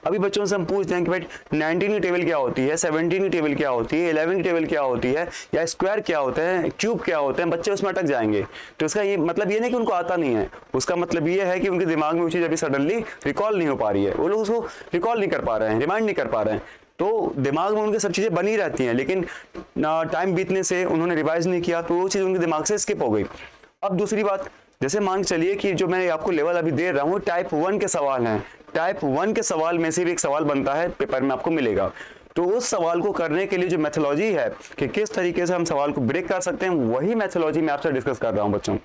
अभी बच्चों से हम पूछते हैं कि भाई 19 की टेबल क्या होती है, 17 की टेबल क्या होती है, 11 की टेबल क्या होती है, या स्क्वायर क्या होते हैं, क्यूब क्या होते हैं, बच्चे उसमें अटक जाएंगे। तो इसका ये मतलब ये नहीं कि उनको आता नहीं है, उसका मतलब ये है कि उनके दिमाग में वो चीज़ अभी सडनली रिकॉल नहीं हो पा रही है, वो लोग उसको रिकॉल नहीं कर पा रहे हैं, रिमाइंड नहीं कर पा रहे हैं। तो दिमाग में उनके सब चीज़ें बनी रहती हैं, लेकिन टाइम बीतने से उन्होंने रिवाइज नहीं किया तो वो चीज़ उनके दिमाग से स्किप हो गई। अब दूसरी बात, जैसे मान चलिए कि जो मैं आपको लेवल अभी दे रहा हूँ टाइप 1 के सवाल हैं, टाइप 1 के सवाल में से भी एक सवाल बनता है, पेपर में आपको मिलेगा। तो उस सवाल को करने के लिए जो मेथोलॉजी है कि किस तरीके से हम सवाल को ब्रेक कर सकते हैं, वही मेथोलॉजी मैं आपसे डिस्कस कर रहा हूं बच्चों।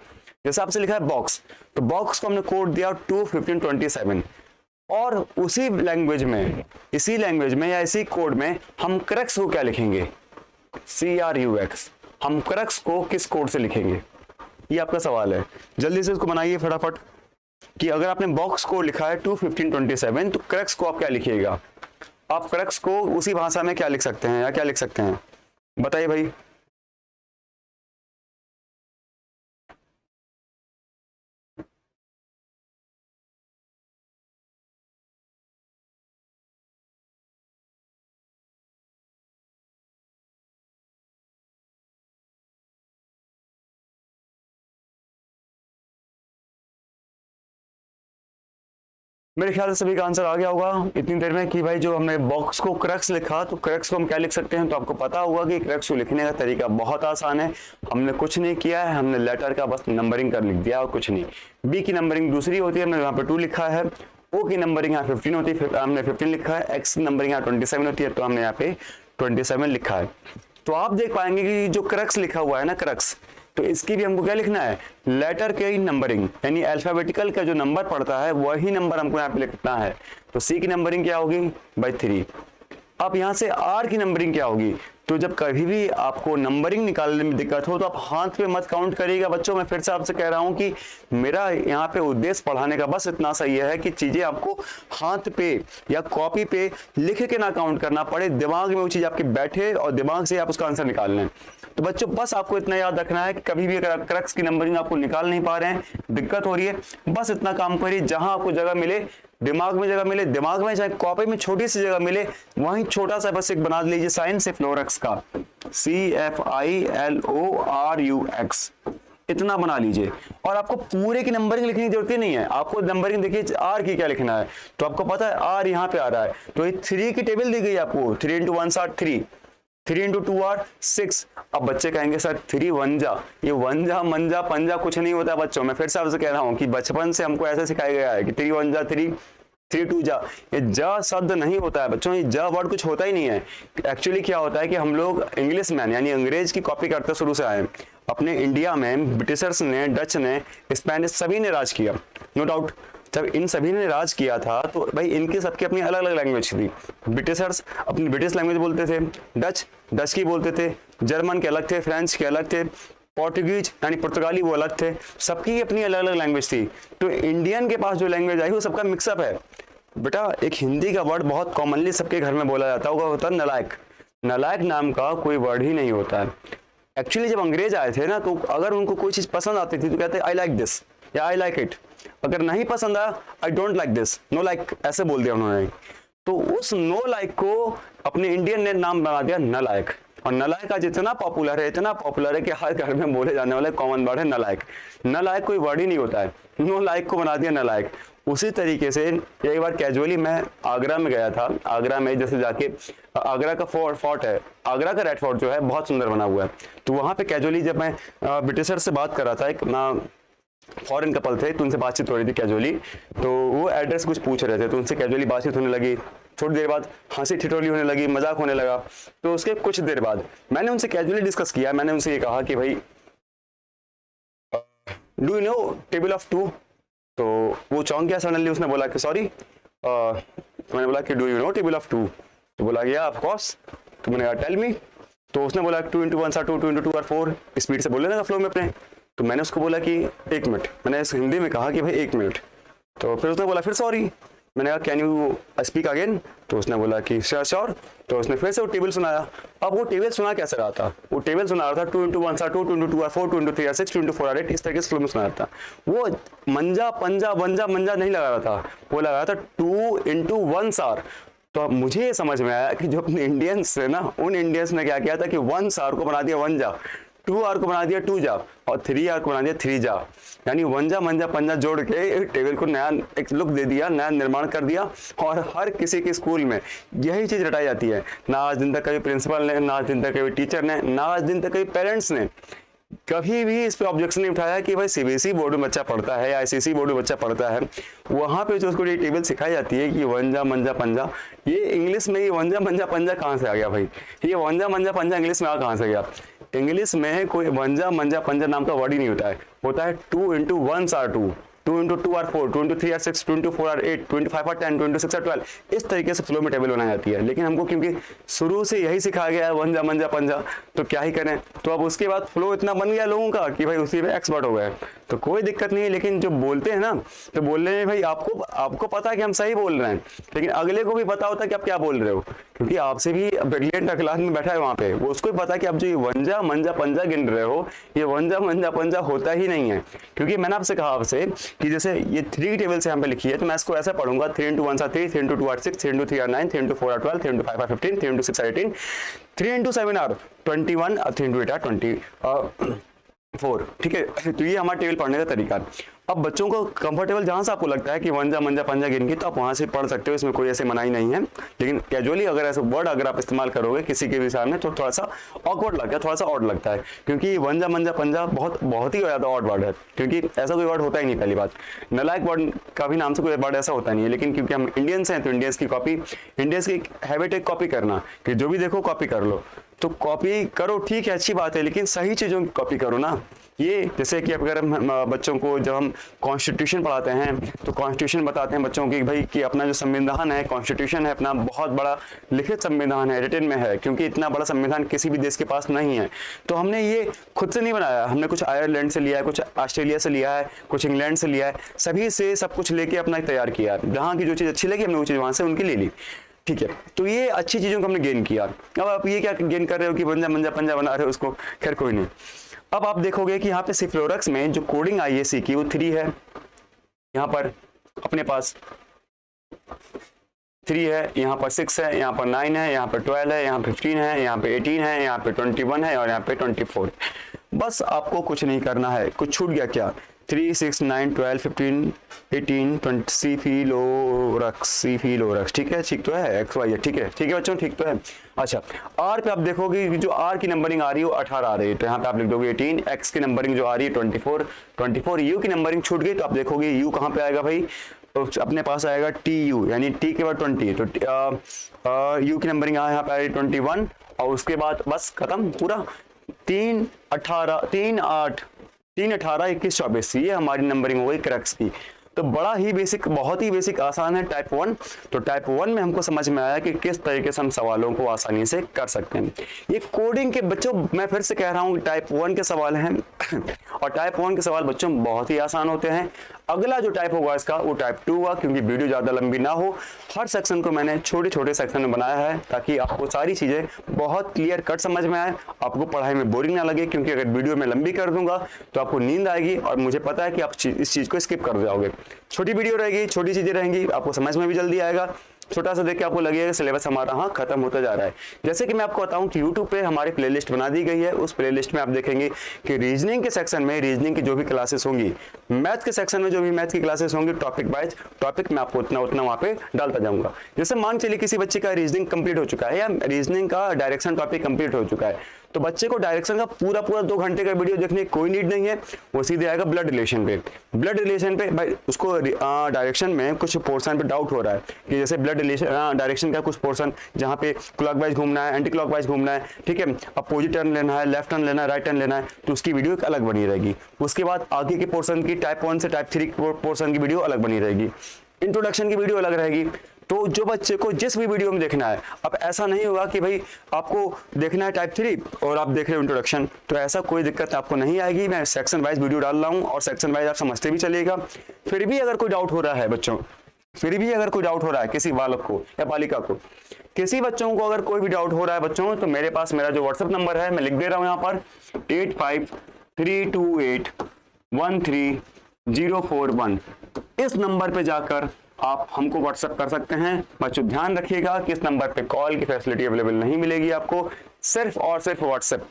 जैसे आपसे लिखा है बॉक्स, तो बॉक्स को हमने कोड दिया 2 15 27, और उसी लैंग्वेज में, इसी लैंग्वेज में या इसी कोड में हम क्रक्स को क्या लिखेंगे? CRUX। हम क्रक्स को किस कोड से लिखेंगे? ये आपका सवाल है, जल्दी से इसको बनाइए फटाफट। कि अगर आपने बॉक्स को लिखा है 2 15 27, तो क्रक्स को आप क्या लिखिएगा? आप क्रक्स को उसी भाषा में क्या लिख सकते हैं, या क्या लिख सकते हैं बताइए भाई। मेरे ख्याल से सभी का आंसर आ गया होगा इतनी देर में कि भाई जो हमने बॉक्स को क्रक्स लिखा, तो क्रक्स को हम क्या लिख सकते हैं। तो आपको पता होगा कि क्रक्स को लिखने का तरीका बहुत आसान है, हमने कुछ नहीं किया है, हमने लेटर का बस नंबरिंग कर लिख दिया और कुछ नहीं। बी की नंबरिंग दूसरी होती है, हमने यहाँ पे 2 लिखा है। ओ की नंबरिंग यहाँ 15 होती है, हमने 15 लिखा है। एक्स की नंबरिंग यहाँ 27 होती है, तो हमने यहाँ पे 27 लिखा है। तो आप देख पाएंगे कि जो क्रक्स लिखा हुआ है ना, क्रक्स, तो इसकी भी हमको क्या लिखना है, लेटर के नंबरिंग, यानी अल्फाबेटिकल का जो नंबर पड़ता है वही नंबर हमको यहाँ पे लिखना है। तो सी की नंबरिंग क्या होगी बाई 3। अब यहाँ से आर की नंबरिंग क्या होगी, तो जब कभी भी आपको नंबरिंग निकालने में दिक्कत हो तो आप हाथ पे मत काउंट करिएगा बच्चों। मैं फिर से आपसे कह रहा हूँ कि मेरा यहाँ पे उद्देश्य पढ़ाने का बस इतना सही है कि चीजें आपको हाथ पे या कॉपी पे लिख के ना काउंट करना पड़े, दिमाग में वो चीज आपके बैठे और दिमाग से आप उसका आंसर निकाल लें। तो बच्चों बस आपको इतना याद रखना है कि कभी भी अगर क्रक्स की नंबरिंग आपको निकाल नहीं पा रहे हैं, दिक्कत हो रही है, बस इतना काम करिए, जहां आपको जगह मिले, दिमाग में जगह मिले, दिमाग में चाहे कॉपी में छोटी सी जगह मिले, वहीं छोटा सा बस एक बना लीजिए साइन से फ्लोरक्स का, CFILORUX, इतना बना लीजिए। और आपको पूरे की नंबरिंग लिखने की जरूरत ही नहीं है। आपको नंबरिंग देखिए आर की क्या लिखना है, तो आपको पता है आर यहाँ पे आ रहा है, तो ये 3 की टेबल दी गई आपको, 3 × 1 = 3, 3 × 2 = 6। अब बच्चे कहेंगे सर 3 1 जा, ये 1 जा मंजा पंजा कुछ नहीं होता बच्चों। मैं फिर से आपसे कह रहा हूँ कि बचपन से हमको ऐसे सिखाया गया है कि 3 1 जा 3, 3 2 जा। ये जा शब्द नहीं होता है बच्चों, ये जा वर्ड कुछ होता ही नहीं है। एक्चुअली क्या होता है कि हम लोग इंग्लिश मैन यानी अंग्रेज की कॉपी करते शुरू से आए। अपने इंडिया में ब्रिटिशर्स ने, डच ने, स्पेनिश सभी ने राज किया, नो डाउट। जब इन सभी ने राज किया था तो भाई इनके सबकी अपनी अलग अलग लैंग्वेज थी। ब्रिटिशर्स अपनी ब्रिटिश लैंग्वेज बोलते थे, डच की बोलते थे, जर्मन के अलग थे, फ्रेंच के अलग थे, पोर्टुगीज यानी पुर्तगाली वो अलग थे, सबकी अपनी अलग अलग लैंग्वेज थी। तो इंडियन के पास जो लैंग्वेज आई वो सबका मिक्सअप है। बेटा एक हिंदी का वर्ड बहुत कॉमनली सबके घर में बोला जाता होता है नलायक। नलायक नाम का कोई वर्ड ही नहीं होता है। एक्चुअली जब अंग्रेज आए थे ना, तो अगर उनको कोई चीज पसंद आती थी तो कहते आई लाइक दिस या आई लाइक इट। अगर नहीं पसंद आया I don't like this, know like, ऐसे बोल दिया उन्होंने। तो उस नो लाइक को अपने इंडियन ने नाम बना दिया नलायक। और नलायक आज इतना पॉपुलर है, इतना पॉपुलर है कि हर घर में बोले जाने वाला कॉमन वर्ड है नलायक। नलायक कोई वर्ड ही नहीं होता है, नो लाइक को बना दिया नलायक। उसी तरीके से एक बार कैजुअली मैं आगरा में गया था। आगरा में जैसे जाके आगरा का फोर्ट है, आगरा का रेड फोर्ट जो है बहुत सुंदर बना हुआ है। तो वहां पे कैजुअली जब मैं ब्रिटिशर से बात कर रहा था, एक फॉरेन कपल थे, तो उनसे बातचीत हो रही थी कैजुअली। तो वो एड्रेस कुछ पूछ रहे थे, तो उनसे कैजुअली बातचीत होने लगी। थोड़ी देर बाद हंसी ठिठोली होने लगी, मजाक होने लगा। तो उसके कुछ देर बाद मैंने उनसे कैजुअली डिस्कस किया। मैंने उनसे ये कहा कि भाई do you know table of 2। तो वो चौंक गया सडनली, उसने बोला कि सॉरी। मैंने बोला कि do you know table of 2। तो बोला या ऑफ कोर्स। तो मैंने कहा टेल मी। तो उसने बोला 2 × 1 = 2, 2 × 2 = 4, स्पीड से बोलने लगा फ्लो में अपने। तो मैंने उसको बोला कि 1 मिनट, मैंने इस हिंदी में कहा कि भाई 1 मिनट। तो फिर उसने बोला फिर सॉरी। मैंने कहा कैन यू स्पीक अगेन। तो उसने बोला कि श्योर। तो उसने फिर से वो टेबल सुनाया। अब वो टेबल सुना कैसे रहा था, वो टेबल सुना रहा था 2 × 1 = 2, 2 × 2 = 4, 2 × 3 = 6, 2 × 4 = 8, इस तरीके से फ्लो में सुना रहा था। वो मंजा पंजा वंजा मंजा नहीं लगा रहा था, वो लगा रहा था 2 × 1 सार। तो अब मुझे ये समझ में आया कि जो अपने इंडियंस थे ना, उन इंडियंस ने क्या किया था कि 1 सार को बना दिया 1 जा, 2 आर को बना दिया 2 जा, और 3 आर को बना दिया 3 जा। यानी वंजा मंजा पंजा जोड़ के टेबल को नया एक लुक दे दिया, नया निर्माण कर दिया। और हर किसी के स्कूल में यही चीज रटाई जाती है। ना आज दिन तक कभी प्रिंसिपल ने, ना आज दिन तक कभी टीचर ने, ना आज दिन तक कभी पेरेंट्स ने कभी भी इस पे ऑब्जेक्शन नहीं उठाया कि भाई सीबीएसई बोर्ड में बच्चा पढ़ता है या आईसीएसई बोर्ड में बच्चा पढ़ता है, वहां पे जो उसको ये टेबल सिखाई जाती है कि वंजा मंजा पंजा, ये इंग्लिश में ये वंजा मंजा पंजा कहाँ से आ गया भाई? ये वंजा मंजा पंजा इंग्लिश में कहाँ से गया? इंग्लिश में कोई वंजा मंजा पंजा नाम का वर्ड ही नहीं होता है 2 × 1 = 2, 2 × 2 = 4, 2 × 3 = 6, 2 × 4 = 8, 2 × 5 = 10, 2 × 6 = 12। इस तरीके से फ्लो में टेबल बनाई जाती है। लेकिन हमको क्योंकि शुरू से यही सिखाया गया है वंजा मंजा पंजा, तो क्या ही करें। तो अब उसके बाद फ्लो इतना बन गया लोगों का कि भाई उसी में एक्सपर्ट हो गए, तो कोई दिक्कत नहीं है। लेकिन जो बोलते हैं ना, तो बोलने में भाई आपको पता है कि हम सही बोल रहे हैं, लेकिन अगले को भी पता होता है कि आप क्या बोल रहे हो, क्योंकि आपसे भी ब्रिलियंट क्लास में बैठा है वहां पे, वो उसको भी पता है कि आप जो ये वंजा मंजा पंजा गिन रहे हो, ये वंजा मंजा पंजा होता ही नहीं है। क्योंकि मैंने आपसे कहा कि जैसे ये 3 टेबल से यहाँ पे लिखी है, तो मैं इसको ऐसा पढ़ूंगा 3 × 1 = 3, 3 × 2 = 6, 3 × 3 = 9, 3 × 4 = 12, 3 × 5 = 15, 3 × 6 = 18, 3 × 7 = 21, 3 × 8 = 24। ठीक है, तो ये हमारा टेबल पढ़ने का तरीका है। अब बच्चों को कंफर्टेबल जहां से आपको लगता है कि वंजा मंजा पंजा गिन के, तो आप वहां से पढ़ सकते हो, इसमें कोई ऐसे मनाही नहीं है। लेकिन कैजुअली अगर ऐसे वर्ड अगर आप इस्तेमाल करोगे किसी के भी सामने, तो थोड़ा सा ऑकवर्ड लगता है, थोड़ा सा ऑड लगता है, क्योंकि वंजा मंजा पंजा बहुत ही ज्यादा ऑड वर्ड है, क्योंकि ऐसा कोई वर्ड होता ही नहीं। पहली बात, नालायक वर्ड का भी नाम से कोई वर्ड ऐसा होता नहीं है। लेकिन क्योंकि हम इंडियंस हैं, तो इंडियंस की हैबिट है कॉपी करना, कि जो भी देखो कॉपी कर लो। तो कॉपी करो, ठीक है, अच्छी बात है, लेकिन सही चीज़ों की कॉपी करो ना। ये जैसे कि अगर हम बच्चों को जब हम कॉन्स्टिट्यूशन पढ़ाते हैं तो कॉन्स्टिट्यूशन बताते हैं बच्चों की भाई कि अपना जो संविधान है, कॉन्स्टिट्यूशन है अपना, बहुत बड़ा लिखित संविधान है, रिटन में है, क्योंकि इतना बड़ा संविधान किसी भी देश के पास नहीं है। तो हमने ये खुद से नहीं बनाया, हमने कुछ आयरलैंड से लिया है, कुछ ऑस्ट्रेलिया से लिया है, कुछ इंग्लैंड से लिया है, सभी से सब कुछ लेके अपना तैयार किया है। जहाँ की जो चीज़ अच्छी लगी हमने वो चीज़ वहाँ से उनकी ले ली, ठीक है। तो ये अच्छी चीज़ों को हमने गेन किया। अब आप ये क्या गेन कर रहे हो कि पंजा मंजा पंजा बना रहे हो उसको, खैर कोई नहीं। अब आप देखोगे कि यहाँ पे सिफ्लोरक्स में जो कोडिंग आई है सी की वो 3 है, यहाँ पर अपने पास 3 है, यहाँ पर 6 है, यहाँ पर 9 है, यहाँ पर 12 है, यहाँ पे 15 है, यहाँ पे 18 है, यहाँ पे 21 है और यहाँ पे 24। बस आपको कुछ नहीं करना है। कुछ छूट गया क्या? 3, 6, 9, 12, 15, 18, 20 सिफिलोरक्स, ठीक है, ठीक तो है, XY, ठीक है बच्चों, ठीक तो है। अच्छा, आर पे आप देखोगे जो आर की नंबरिंग आ रही है वो 18 आ रही है, तो यहाँ पे आप लिख दोगे 18, एक्स की नंबरिंग जो आ रही है 24, यू की नंबरिंग छूट गई तो आप देखोगे यू कहाँ पे आएगा भाई, तो अपने पास आएगा TU, यानी टी के बाद 20, तो यू की नंबरिंग यहाँ पे आ रही 21 और उसके बाद बस खत्म पूरा। 3, 18, 3, 8, 3, 18, 21, 24, ये हमारी नंबरिंग हो गई क्रक्स की। तो बड़ा ही बेसिक, बहुत ही बेसिक आसान है टाइप 1। तो टाइप 1 में हमको समझ में आया कि किस तरीके से हम सवालों को आसानी से कर सकते हैं। ये कोडिंग के बच्चों, मैं फिर से कह रहा हूँ, टाइप 1 के सवाल हैं और टाइप 1 के सवाल बच्चों बहुत ही आसान होते हैं। अगला जो टाइप होगा इसका वो टाइप 2 हुआ, क्योंकि वीडियो ज़्यादा लंबी ना हो। हर सेक्शन को मैंने छोटे छोटे सेक्शन में बनाया है ताकि आपको सारी चीज़ें बहुत क्लियर कट समझ में आए, आपको पढ़ाई में बोरिंग ना लगे, क्योंकि अगर वीडियो में लंबी कर दूंगा तो आपको नींद आएगी और मुझे पता है कि आप इस चीज़ को स्किप कर जाओगे। छोटी वीडियो रहेगी, छोटी चीज़ें रहेंगी, आपको समझ में भी जल्दी आएगा। छोटा सा देख के आपको लगेगा सिलेबस हमारा हाँ खत्म होता जा रहा है। जैसे कि मैं आपको बताऊं कि YouTube पे हमारी प्लेलिस्ट बना दी गई है। उस प्लेलिस्ट में आप देखेंगे कि रीजनिंग के सेक्शन में रीजनिंग की जो भी क्लासेस होंगी, मैथ के सेक्शन में जो भी मैथ की क्लासेस होंगी, टॉपिक वाइज टॉपिक मैं आपको उतना वहाँ पे डालता जाऊंगा। जैसे मान चलिए किसी बच्चे का रीजनिंग कंप्लीट हो चुका है या रीजनिंग का डायरेक्शन टॉपिक कंप्लीट हो चुका है, तो बच्चे को डायरेक्शन का पूरा 2 घंटे का वीडियो देखने की कोई नीड नहीं है। वो सीधे आएगा ब्लड रिलेशन पे। ब्लड रिलेशन पे भाई उसको डायरेक्शन में कुछ पोर्शन पे डाउट हो रहा है कि जैसे ब्लड रिलेशन डायरेक्शन का कुछ पोर्शन जहाँ पे क्लॉकवाइज घूमना है, एंटी क्लॉकवाइज घूमना है, ठीक है, अपोजिट टर्न लेना है, लेफ्ट टर्न लेना है, राइट टर्न लेना है, तो उसकी वीडियो एक अलग बनी रहेगी। उसके बाद आगे के पोर्शन की टाइप 1 से टाइप 3 पोर्शन की वीडियो अलग बनी रहेगी, इंट्रोडक्शन की वीडियो अलग रहेगी। तो जो बच्चे को जिस भी वीडियो में देखना है, अब ऐसा नहीं होगा कि भाई आपको देखना है टाइप 3 और आप देख रहे हो इंट्रोडक्शन, तो ऐसा कोई दिक्कत आपको नहीं आएगी। मैं सेक्शन वाइज वीडियो डाल रहा हूँ और सेक्शन वाइज आप समझते भी चलिएगा। फिर भी अगर कोई डाउट हो रहा है बच्चों, फिर भी अगर कोई डाउट हो रहा है किसी बालक को या बालिका को, किसी बच्चों को अगर कोई भी डाउट हो रहा है बच्चों, तो मेरे पास मेरा जो व्हाट्सएप नंबर है मैं लिख दे रहा हूँ यहाँ पर 8532813041। इस नंबर पे जाकर आप हमको व्हाट्सएप कर सकते हैं। बच्चों ध्यान रखिएगा कि इस नंबर पे कॉल की फैसिलिटी अवेलेबल नहीं मिलेगी आपको, सिर्फ और सिर्फ व्हाट्सएप।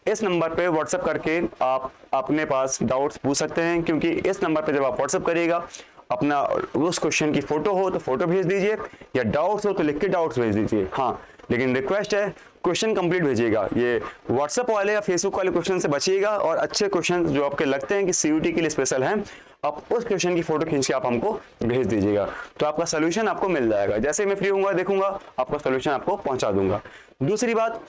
इस नंबर पे व्हाट्सएप करके आप अपने पास डाउट्स पूछ सकते हैं, क्योंकि इस नंबर पे जब आप व्हाट्सएप करिएगा अपना उस क्वेश्चन की फोटो हो तो फोटो भेज दीजिए, या डाउट्स हो तो लिख के डाउट्स भेज दीजिए। हाँ, लेकिन रिक्वेस्ट है क्वेश्चन कंप्लीट भेजिएगा। ये व्हाट्सएप वाले या फेसबुक वाले क्वेश्चन से बचिएगा और अच्छे क्वेश्चन जो आपके लगते हैं कि CUT के लिए स्पेशल हैं, आप उस क्वेश्चन की फोटो खींच के आप हमको भेज दीजिएगा, तो आपका सोल्यूशन आपको मिल जाएगा। जैसे मैं फ्री होऊंगा देखूंगा, आपका सोल्यूशन आपको पहुंचा दूंगा। दूसरी बात,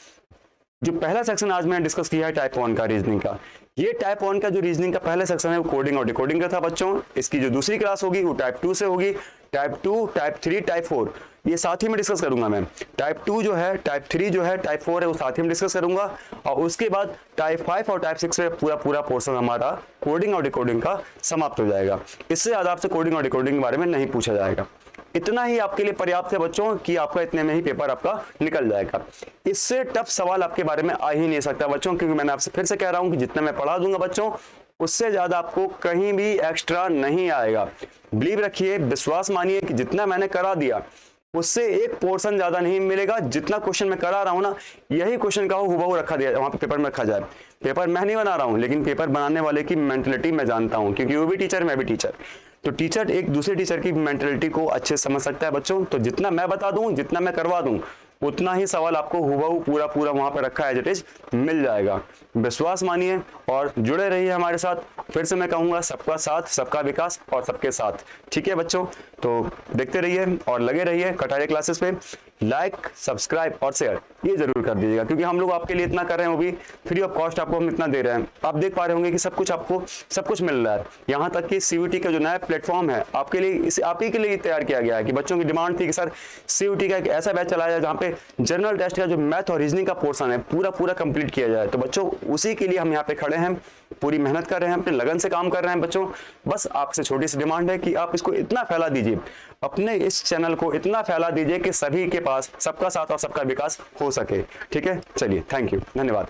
जो पहला सेक्शन आज मैंने डिस्कस किया है टाइप 1 का रीजनिंग का, ये टाइप 1 का जो रीजनिंग का पहला सेक्शन है वो कोडिंग और डिकोडिंग का था बच्चों। इसकी जो दूसरी क्लास होगी वो टाइप 2 से होगी। टाइप 2, टाइप 3, टाइप 4 ये साथ ही में डिस्कस करूंगा मैं। टाइप 2 जो है, टाइप 3 जो है, टाइप 4 है, वो साथ ही में डिस्कस करूंगा। और उसके बाद टाइप 5 और टाइप 6 में पूरा पोर्शन हमारा कोडिंग और डिकोडिंग का समाप्त हो जाएगा। इससे ज्यादा आपसे कोडिंग और डिकोडिंग के बारे में नहीं पूछा जाएगा। इतना ही आपके लिए पर्याप्त है बच्चों कि आपका इतने में ही पेपर आपका निकल जाएगा। इससे टफ सवाल आपके बारे में आ ही नहीं सकता बच्चों, क्योंकि मैंने आपसे फिर से कह रहा हूं कि जितना मैं पढ़ा दूंगा बच्चों, उससे ज्यादा आपको कहीं भी एक्स्ट्रा नहीं आएगा। बिलीव रखिए, विश्वास मानिए कि जितना मैंने करा दिया उससे एक पोर्शन ज्यादा नहीं मिलेगा। जितना क्वेश्चन मैं करा रहा हूं ना, यही क्वेश्चन का हुबहू रखा दिया वहां पे पेपर में रखा जाए। पेपर मैं नहीं बना रहा हूं, लेकिन पेपर बनाने वाले की मेंटलिटी मैं जानता हूं, क्योंकि वो भी टीचर, मैं भी टीचर। तो टीचर एक दूसरे टीचर की मेंटलिटी को अच्छे से समझ सकता है बच्चों। तो जितना मैं बता दूं, जितना मैं करवा दूं, उतना ही सवाल आपको हुबहू पूरा वहां पर रखा है एज इट इज मिल जाएगा। विश्वास मानिए और जुड़े रहिए हमारे साथ। फिर से मैं कहूंगा, सबका साथ, सबका विकास और सबके साथ। ठीक है बच्चों, तो देखते रहिए और लगे रहिए कटारिया क्लासेस पे। लाइक, सब्सक्राइब और शेयर ये जरूर कर दीजिएगा, क्योंकि हम लोग आपके लिए इतना कर रहे हैं, वो भी फ्री ऑफ कॉस्ट आपको हम इतना दे रहे हैं। आप देख पा रहे होंगे कि सब कुछ आपको सब कुछ मिल रहा है। यहाँ तक कि सीयूटी का जो नया प्लेटफॉर्म है आपके लिए, इस आप ही के लिए तैयार किया गया है कि बच्चों की डिमांड थी कि सर सीयूटी का एक ऐसा बैच चलाया जाए जहाँ पे जनरल टेस्ट का जो मैथ और रीजनिंग का पोर्शन है पूरा कंप्लीट किया जाए। तो बच्चों उसी के लिए हम यहाँ पे खड़े हैं, पूरी मेहनत कर रहे हैं, अपने लगन से काम कर रहे हैं बच्चों। बस आपसे छोटी सी डिमांड है कि आप इसको इतना फैला दीजिए, अपने इस चैनल को इतना फैला दीजिए कि सभी के पास सबका साथ और सबका विकास हो सके। ठीक है, चलिए, थैंक यू, धन्यवाद।